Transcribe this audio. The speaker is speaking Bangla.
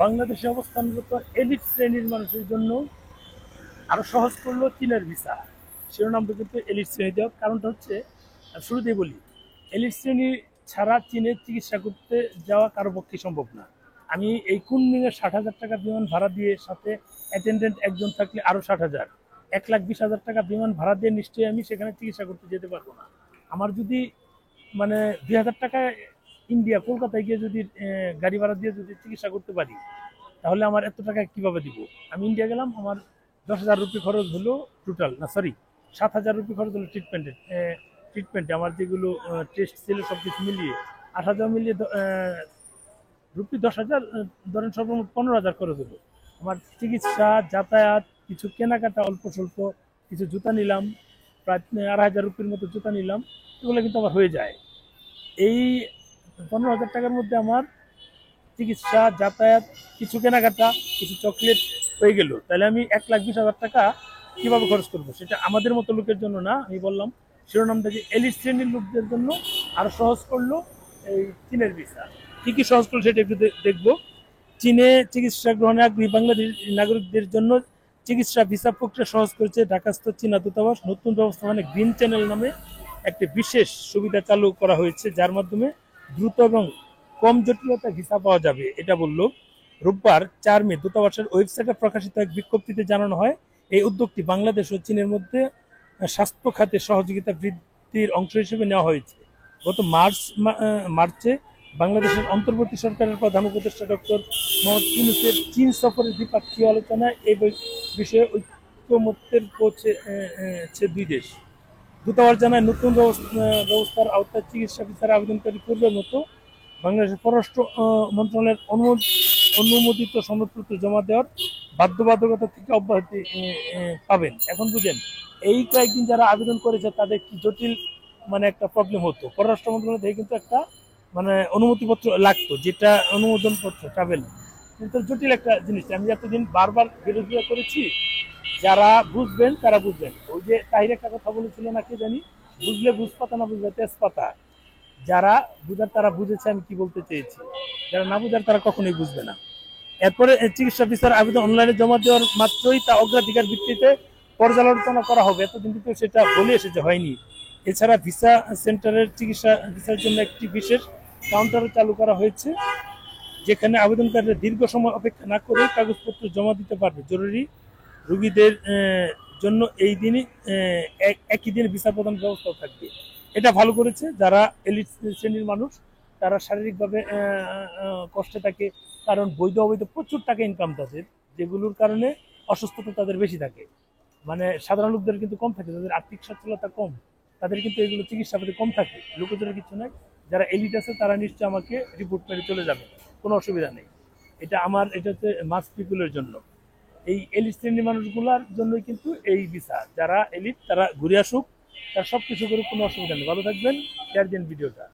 বাংলাদেশে অবস্থানরত এলিট শ্রেণীর মানুষের জন্য আরো সহজ করলো চীনের ভিসা। শিরোনামটা কিন্তু এলিট শ্রেণী দেওয়ার কারণটা হচ্ছে, শুরুতেই বলি, এলিট শ্রেণী ছাড়া চীনে চিকিৎসা করতে যাওয়া কারো পক্ষে সম্ভব না। আমি এই কুনমিংয়ে 60,000 টাকা বিমান ভাড়া দিয়ে, সাথে অ্যাটেন্ডেন্ট একজন থাকলে আরো 60,000, 1,20,000 টাকা বিমান ভাড়া দিয়ে নিশ্চয়ই আমি সেখানে চিকিৎসা করতে যেতে পারবো না। আমার যদি মানে 2,000 টাকা ইন্ডিয়া কলকাতায় গিয়ে যদি গাড়ি ভাড়া দিয়ে যদি চিকিৎসা করতে পারি, তাহলে আমার এত টাকা কিভাবে দিব? আমি ইন্ডিয়া গেলাম, আমার 10,000 রুপি খরচ হলো টোটাল, না সরি, 7,000 রুপি খরচ হলো ট্রিটমেন্টে আমার যেগুলো টেস্ট ছিল সব কিছু মিলিয়ে 8,000 মিলিয়ে রুপি 10,000, ধরেন সর্বমোট 15,000 খরচ হলো। আমার চিকিৎসা, যাতায়াত, কিছু কেনাকাটা অল্প স্বল্প, কিছু জুতা নিলাম, প্রায় 2,500 রুপির মতো জুতা নিলাম, এগুলো কিন্তু আমার হয়ে যায়। এই 15,000 টাকার মধ্যে আমার চিকিৎসা, যাতায়াত, কিছু কেনাকাটা, কিছু চকলেট হয়ে গেল। তাহলে আমি 1,20,000 টাকা কিভাবে খরচ করবো? সেটা আমাদের মতো লোকের জন্য না। আমি বললাম শিরোনামটা যে এলিট শ্রেণীর লোকদের জন্য আরো সহজ করলো এই চীনের ভিসা। কি কি সহজ করলো সেটা একটু দেখবো। চীনে চিকিৎসা গ্রহণে আগ্রহী বাংলাদেশ নাগরিকদের জন্য চিকিৎসা ভিসা প্রক্রিয়া সহজ করেছে ঢাকাস্থ চীনা দূতাবাস। নতুন ব্যবস্থাপনায় গ্রিন চ্যানেল নামে একটি বিশেষ সুবিধা চালু করা হয়েছে, যার মাধ্যমে দ্রুত এবং কম জটিলতা ভিসা পাওয়া যাবে, এটা বলল। রোববার 4 মে দূতাবাসের ওয়েবসাইটে প্রকাশিত এক বিজ্ঞপ্তিতে জানানো হয়, এই উদ্যোগটি বাংলাদেশ ও চীনের মধ্যে স্বাস্থ্য খাতে সহযোগিতা বৃদ্ধির অংশ হিসেবে নেওয়া হয়েছে। গত মার্চে বাংলাদেশের অন্তর্বর্তী সরকারের প্রধান উপদেষ্টা ডক্টর মোহাম্মদ ইউনূসের চীন সফরের দ্বিপাক্ষিক আলোচনায় এই বিষয়ে ঐকমত্যে পৌঁছেছে দুই দেশ। দূতাবাস জানায়, নতুন ব্যবস্থার আওতায় চিকিৎসা ভিসার আবেদনকারী পূর্বের মতো বাংলাদেশের পররাষ্ট্র মন্ত্রণালয়ের অনুমোদিত সনদপত্র জমা দেওয়ার বাধ্যবাধকতা থেকে অব্যাহতি পাবেন। এখন বুঝেন, এই কয়েকদিন যারা আবেদন করেছে তাদের কি জটিল একটা প্রবলেম হতো। পররাষ্ট্র মন্ত্রণালয় থেকে কিন্তু একটা অনুমতিপত্র লাগতো, যেটা অনুমোদন পত্র, ট্রাভেল, কিন্তু জটিল একটা জিনিস। আমি এতদিন বারবার বিরোধিতা করেছি। যারা বুঝবেন তারা বুঝবেন। ওই যে তাহির একটা কথা বলেছিল না, কে জানি, বুঝলে বুঝপাতা, না বুঝলে তেজপাতা। যারা বুঝার তারা বুঝেছে আমি কি বলতে চেয়েছি, যারা না বুঝার তারা কখনোই বুঝবে না। এরপরে চিকিৎসা ভিসার আবেদন অনলাইনে জমা দেওয়ার মাত্রই তা অগ্রাধিকার ভিত্তিতে পর্যালোচনা করা হবে। এতদিন কিন্তু সেটা বলে এসেছে, হয়নি। এছাড়া ভিসা সেন্টারের চিকিৎসা ভিসার জন্য একটি বিশেষ কাউন্টারও চালু করা হয়েছে, যেখানে আবেদনকারীরা দীর্ঘ সময় অপেক্ষা না করে কাগজপত্র জমা দিতে পারবে। জরুরি রোগীদের জন্য এই দিনই একই দিন ভিসা প্রদান ব্যবস্থাও থাকবে। এটা ভালো করেছে। যারা এলিট শ্রেণীর মানুষ, তারা শারীরিকভাবে কষ্টে থাকে, কারণ বৈধ অবৈধ প্রচুর টাকা ইনকাম তাদের, যেগুলোর কারণে অসুস্থতা তাদের বেশি থাকে। সাধারণ লোকদের কিন্তু কম থাকে, তাদের আর্থিক সচ্ছলতা কম, তাদের কিন্তু এগুলো চিকিৎসাপাতি কম থাকে। লোকদের কিছু নাই। যারা এলিট আছে তারা নিশ্চয়ই আমাকে রিপোর্ট করে চলে যাবে, কোনো অসুবিধা নেই। এটা হচ্ছে মাস পিপুলের জন্য। এই এলিট শ্রেণীর মানুষগুলোর জন্যই কিন্তু এই ভিসা। যারা এলিট তারা ঘুরে আসুক, তার সবকিছু করে, কোনো অসুবিধা নেই। ভালো থাকবেন, শেয়ার দিন ভিডিওটা।